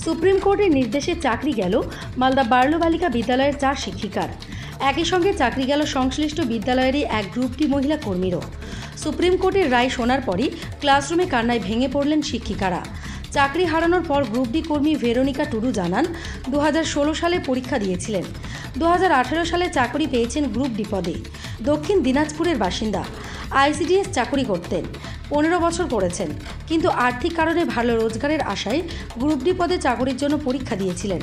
Supreme কোর্টের নির্দেশে চাকরি গেল মালদা বার্লো বালিকা বিদ্যালয়ের 4 শিক্ষিকার। একই সঙ্গে চাকরি গেল সংশ্লিষ্ট বিদ্যালয়েরই এক গ্রুপ ডি মহিলা কর্মীরও। সুপ্রিম কোর্টের রায় শোনার পরই ক্লাসরুমে কান্নায় ভেঙে পড়লেন শিক্ষিকারা। চাকরি হারানোর পর গ্রুপ ডি কর্মী ভেরোনিকা টুডু জানান, 2016 সালে পরীক্ষা দিয়েছিলেন। 2018 সালে চাকরি পেয়েছেন গ্রুপ ডি পদে। দক্ষিণ দিনাজপুরের বাসিন্দা, আইসিডিএস চাকরি করতেন, 15 বছর করেছেন, কিন্তু আর্থিক কারণে ভালো রোজগারের আশায় গ্রুপ ডি পদে চাকরির জন্য পরীক্ষা দিয়েছিলেন।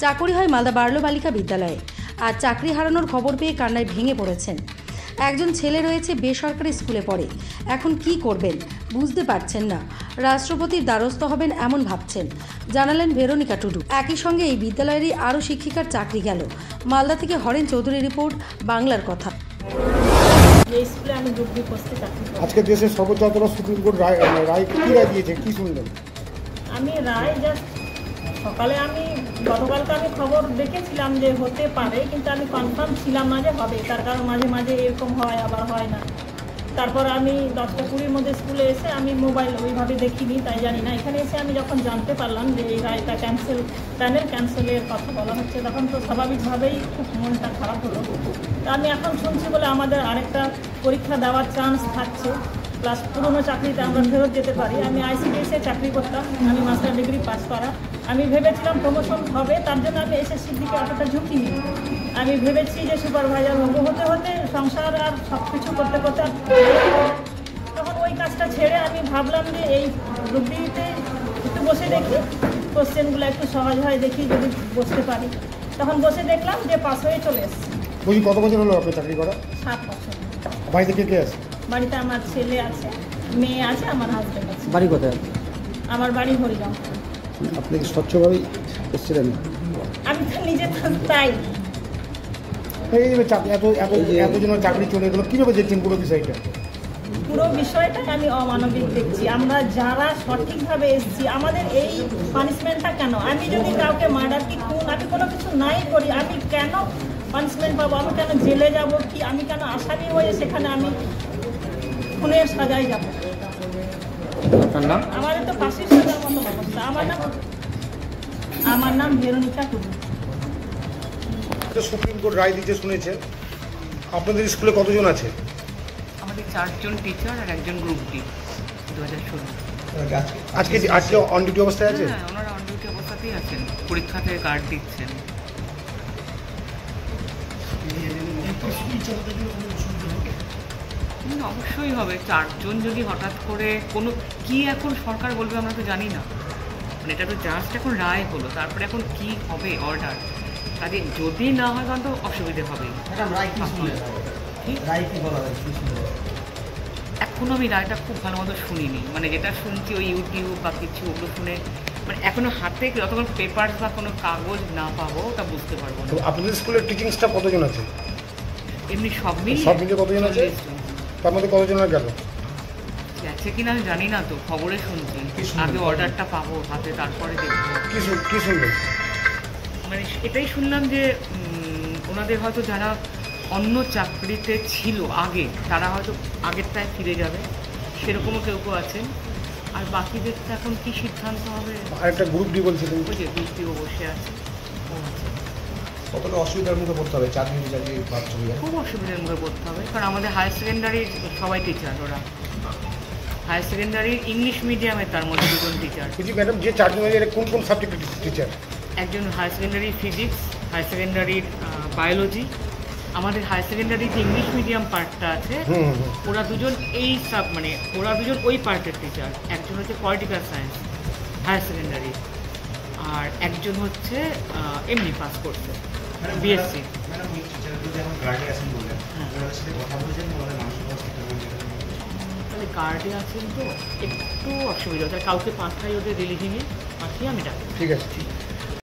চাকরি হয় মালদা বার্লো বালিকা বিদ্যালয়ে। আর চাকরি হারানোর খবর পেয়ে কান্নায় ভেঙে পড়েছেন। একজন ছেলে রয়েছে, বেসরকারি স্কুলে পড়ে। এখন কি করবেন বুঝতে পারছেন না। রাষ্ট্রপতির দ্বারস্থ হবেন এমন ভাবছেন, জানালেন ভেরোনিকা টুডু। একই সঙ্গে এই বিদ্যালয়েরই আরও শিক্ষিকার চাকরি গেল। মালদা থেকে হরেন চৌধুরী রিপোর্ট, বাংলার কথা। আজকে দেশের সর্বোচ্চ আদালত সুপ্রিম কোর্ট রায় কি রায় দিয়েছে, কি শুনলেন? আমি রায় জাস্ট সকালে গতকালকে আমি খবর দেখেছিলাম যে হতে পারে, কিন্তু আমি কনফার্ম ছিলাম না যে হবে। তার কারণ মাঝে মাঝে এরকম হয়, আবার হয় না। তারপর আমি 10টা-20 মধ্যে স্কুলে এসে আমি মোবাইল ওইভাবে দেখিনি, তাই জানি না। এখানে এসে আমি যখন জানতে পারলাম যে এই রায়টা প্যানেল ক্যান্সেলের কথা বলা হচ্ছে, তখন তো স্বাভাবিকভাবেই খুব মনটা খারাপ হলো। তা আমি এখন শুনছি বলে আমাদের আরেকটা পরীক্ষা দেওয়ার চান্স থাকছে, প্লাস পুরনো চাকরিতে আমরা ফেরত যেতে পারি। আমি আইসিডিএসে চাকরি করতাম, আমি মাস্টার ডিগ্রি পাস করা। আমি ভেবেছিলাম প্রমোশন হবে, তার জন্য আমি এসএসসির দিকে অতটা ঝুঁকি নিই। আমি ভেবেছি যে সুপারভাইজার হতে হতে সংসার আর সব কিছু করতে করতে তখন ওই কাজটা ছেড়ে আমি ভাবলাম যে এই রুগীতে একটু বসে দেখি, কোশ্চেনগুলো একটু সহজ হয়, দেখি যদি বসতে পারি। তখন বসে দেখলাম যে পাস হয়ে চলে এসছে। বলছি কত বছর হলো আপনি চাকরি করা? 7 বছর। বাড়িতে কে কে আছে? বাড়িতে আমার ছেলে আছে, মেয়ে আছে, আমার হাজব্যান্ড আছে। বাড়ি কোথায়? আমার বাড়ি হরিগাঁও। আপনি কি স্বচ্ছভাবেই এসেছিলেন? আমি তো নিজে তাই। এই যে এতজনের চাকরি চলে গেলো, কীভাবে দেখছেন পুরো বিষয়টা? পুরো বিষয়টাকে আমি অমানবিক দেখছি। আমরা যারা সঠিকভাবে এসেছি, আমাদের এই পানিশমেন্টটা কেন? আমি যদি কাউকে মার্ডার কি খুন, আমি কোনো কিছু নাই করি, আমি কেন পানিশমেন্ট পাবো? আমি কেন জেলে যাব? কি আমি কেন আসামি হয়ে সেখানে আমি খুনের সাজায় যাব? আমাদের তো ফাঁসির সাজার মতো অবস্থা। আমার নাম ভেরোনিকা টুডু। সুপ্রিম কোর্ট রায় দিতে শুনেছেন, আপনাদের স্কুলে কতজন আছে? আমাদের 4 জন টিচার আর একজন গ্রুপ ডি 2016। আজকে অন ডিউটি অবস্থায় আছে? হ্যাঁ, ওনারা অন ডিউটি অবস্থাতেই আছেন, পরীক্ষাতে গার্ড দিচ্ছেন। অবশ্যই হবে। 4 জন যদি হঠাৎ করে কোনো কি এখন সরকার বলবে আমরা তো জানি না। মানে এটা তো জাস্ট এখন রায় হলো, তারপরে এখন কি হবে অর্ডার, কাজে যদি না হয় তখন তো অসুবিধে হবেই। এখনও আমি রায়টা খুব ভালো মতো শুনিনি, মানে যেটা শুনছি ওই ইউটিউব বা কিছু ওগুলো শুনে, মানে এখনো হাতে যতক্ষণ পেপার বা কোনো কাগজ না পাবো ওটা বুঝতে পারবো না। আপনাদের স্কুলের টিচিং স্টাফ কতজন আছে? এমনি সব মিলিয়ে কতজন আছে? তার মধ্যে কতজন গেল গেছে কিনা আমি জানি না, তো খবরে শুনছি। আগে অর্ডারটা পাবো হাতে, তারপরে দেখবো। কি শুনলেন? মানে এটাই শুনলাম যে ওনাদের হয়তো যারা অন্য চাকরিতে ছিল আগে, তারা হয়তো আগেরটায় ফিরে যাবে, সেরকমও কেউ কেউ আছেন। আর বাকিদের তো এখন কী সিদ্ধান্ত হবে। আর একটা গ্রুপ ডি বলছিলেন, ওই যে গ্রুপ ডিও বসে আছে। কতটা অসুবিধার মুখে পড়তে হবে? খুব অসুবিধার মুখে পড়তে হবে, কারণ আমাদের হায়ার সেকেন্ডারির সবাই টিচার। ওরা হায়ার সেকেন্ডারির ইংলিশ মিডিয়ামে, তার মধ্যে 2 জন টিচার। ম্যাডাম, যে 4 জন কোন কোন সাবজেক্টের টিচার? একজন হায়ার সেকেন্ডারি ফিজিক্স, হায়ার সেকেন্ডারির বায়োলজি। আমাদের হায়ার সেকেন্ডারির যে ইংলিশ মিডিয়াম পার্টটা আছে, ওরা 2 জন ওরা 2 জন ওই পার্টের টিচার। একজন হচ্ছে পলিটিক্যাল সায়েন্স হায়ার সেকেন্ডারি, আর একজন হচ্ছে এমনি পাস করছে বিএসসি। গার্ডে আছেন তো একটু অসুবিধা হচ্ছে, কাউকে পাঠাই ওদের রিলিজিংয়ে পাঠিয়ে আমি ডাকি। ঠিক আছে।